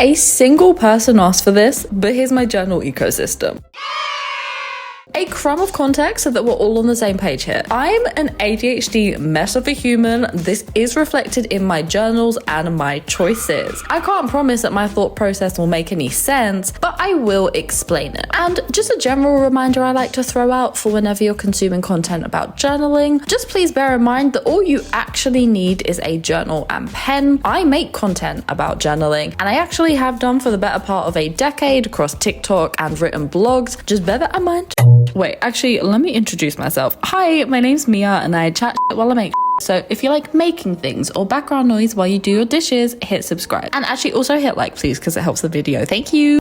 A single person asked for this, but here's my journal ecosystem. A crumb of context so that we're all on the same page here. I'm an ADHD mess of a human. This is reflected in my journals and my choices. I can't promise that my thought process will make any sense, but I will explain it. And just a general reminder I like to throw out for whenever you're consuming content about journaling, just please bear in mind that all you actually need is a journal and pen. I make content about journaling, and I actually have done for the better part of a decade across TikTok and written blogs. Just bear that in mind. Wait, actually, let me introduce myself. Hi, my name's Mia and I chat while I make so if you like making things or background noise while you do your dishes, hit subscribe. And actually also hit like, please, because it helps the video. Thank you.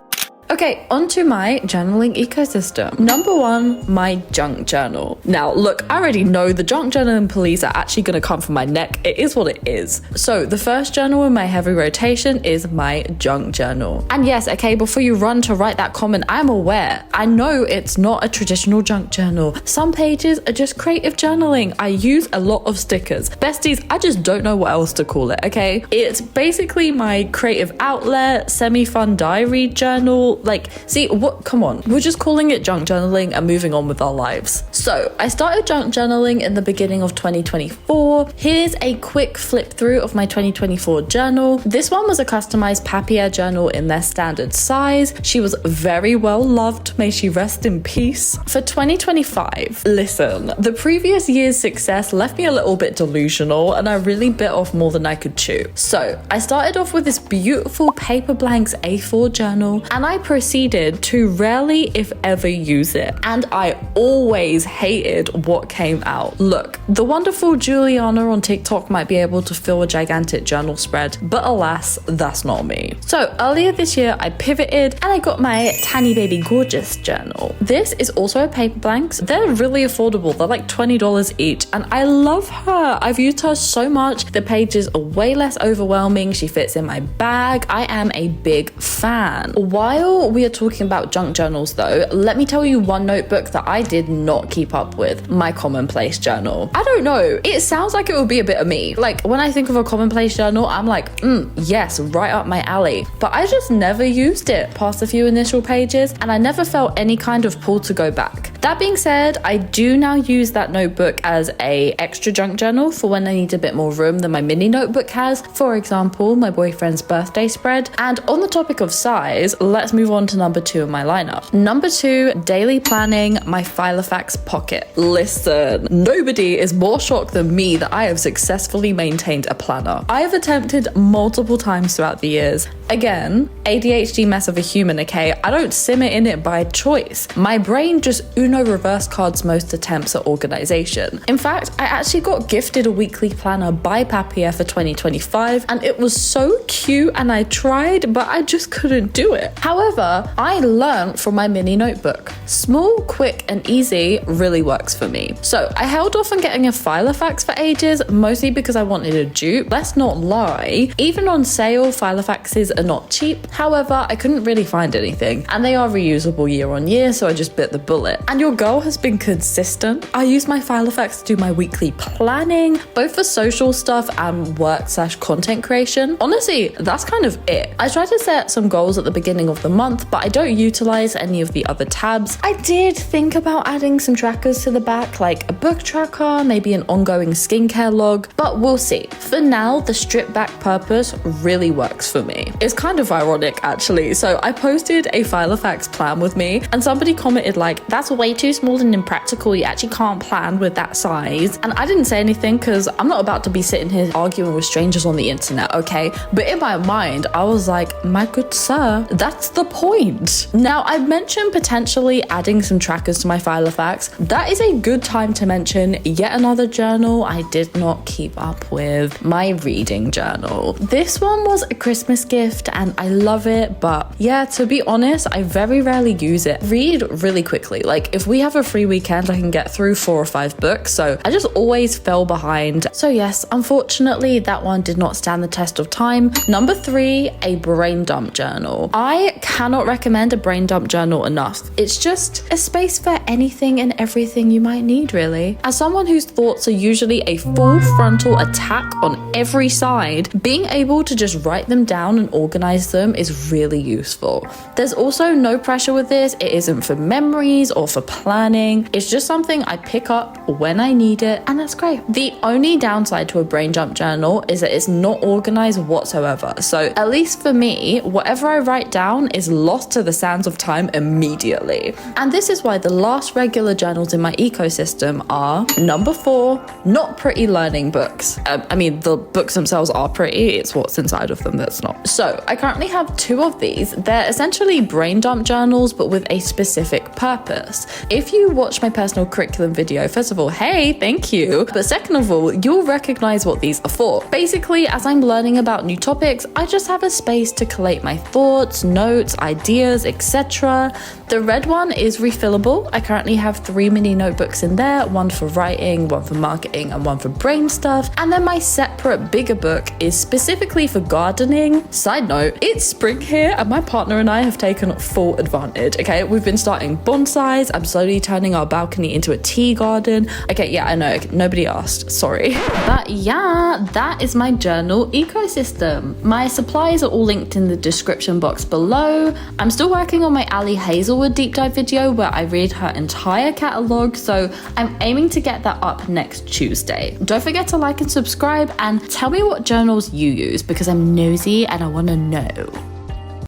Okay, onto my journaling ecosystem. Number one, my junk journal. Now, look, I already know the junk journaling police are actually going to come from my neck. It is what it is. So the first journal in my heavy rotation is my junk journal. And yes, okay, before you run to write that comment, I'm aware. I know it's not a traditional junk journal. Some pages are just creative journaling. I use a lot of stickers. Besties, I just don't know what else to call it, okay? It's basically my creative outlet, semi-fun diary journal. Like, see, what? Come on. We're just calling it junk journaling and moving on with our lives. So, I started junk journaling in the beginning of 2024. Here's a quick flip through of my 2024 journal. This one was a customized papier journal in their standard size. She was very well loved. May she rest in peace. For 2025, listen, the previous year's success left me a little bit delusional and I really bit off more than I could chew. So, I started off with this beautiful paper blanks A4 journal and I proceeded to rarely, if ever, use it. And I always hated what came out. Look, the wonderful Juliana on TikTok might be able to fill a gigantic journal spread, but alas, that's not me. So earlier this year, I pivoted and I got my Tiny Baby Gorgeous journal. This is also a paper blanks. They're really affordable. They're like $20 each and I love her. I've used her so much. The pages are way less overwhelming. She fits in my bag. I am a big fan. While we are talking about junk journals though, let me tell you one notebook that I did not keep up with, my commonplace journal. I don't know, it sounds like it would be a bit of me. Like when I think of a commonplace journal, I'm like, yes, right up my alley. But I just never used it past a few initial pages and I never felt any kind of pull to go back. That being said, I do now use that notebook as a extra junk journal for when I need a bit more room than my mini notebook has. For example, my boyfriend's birthday spread. And on the topic of size, let's move on to number two in my lineup. Number two, daily planning, my Filofax pocket. Listen, nobody is more shocked than me that I have successfully maintained a planner. I have attempted multiple times throughout the years. Again, ADHD mess of a human, okay? I don't simmer in it by choice. My brain just Uno reverse cards most attempts at organization. In fact, I actually got gifted a weekly planner by Papier for 2025 and it was so cute and I tried, but I just couldn't do it. However, I learned from my mini notebook. Small, quick, and easy really works for me. So I held off on getting a Filofax for ages, mostly because I wanted a dupe. Let's not lie. Even on sale, Filofaxes are not cheap. However, I couldn't really find anything, and they are reusable year on year, so I just bit the bullet. And your girl has been consistent. I use my Filofax to do my weekly planning, both for social stuff and work/content creation. Honestly, that's kind of it. I tried to set some goals at the beginning of the month, but I don't utilize any of the other tabs. I did think about adding some trackers to the back, like a book tracker, maybe an ongoing skincare log, but we'll see. For now, the stripped back purpose really works for me. It's kind of ironic actually. So I posted a Filofax plan with me and somebody commented like, that's way too small and impractical. You actually can't plan with that size. And I didn't say anything because I'm not about to be sitting here arguing with strangers on the internet, okay? But in my mind, I was like, my good sir, that's the point. Now, I mentioned potentially adding some trackers to my Filofax. That is a good time to mention yet another journal I did not keep up with, my reading journal. This one was a Christmas gift and I love it, but yeah, to be honest, I very rarely use it. Read really quickly. Like if we have a free weekend, I can get through 4 or 5 books. So I just always fell behind. So yes, unfortunately, that one did not stand the test of time. Number 3, a brain dump journal. I cannot recommend a brain dump journal enough. It's just a space for anything and everything you might need, really. As someone whose thoughts are usually a full frontal attack on every side, being able to just write them down and organize them is really useful. There's also no pressure with this. It isn't for memories or for planning. It's just something I pick up when I need it, and that's great. The only downside to a brain dump journal is that it's not organized whatsoever. So at least for me, whatever I write down is lost to the sands of time immediately. And this is why the last regular journals in my ecosystem are number 4, not pretty learning books. I mean, the books themselves are pretty, it's what's inside of them that's not. So I currently have 2 of these. They're essentially brain dump journals, but with a specific purpose. If you watch my personal curriculum video, first of all, hey, thank you. But second of all, you'll recognize what these are for. Basically, as I'm learning about new topics, I just have a space to collate my thoughts, notes, ideas, etc. The red one is refillable. I currently have 3 mini notebooks in there, one for writing, one for marketing, and one for brain stuff. And then my separate bigger book is specifically for gardening. Side note, it's spring here and my partner and I have taken full advantage, okay? We've been starting bonsais. I'm slowly turning our balcony into a tea garden. Okay, yeah, I know, nobody asked, sorry. But yeah, that is my journal ecosystem. My supplies are all linked in the description box below. I'm still working on my Ali Hazelwood deep dive video where I read her entire catalogue, so I'm aiming to get that up next Tuesday. Don't forget to like and subscribe and tell me what journals you use because I'm nosy and I want to know.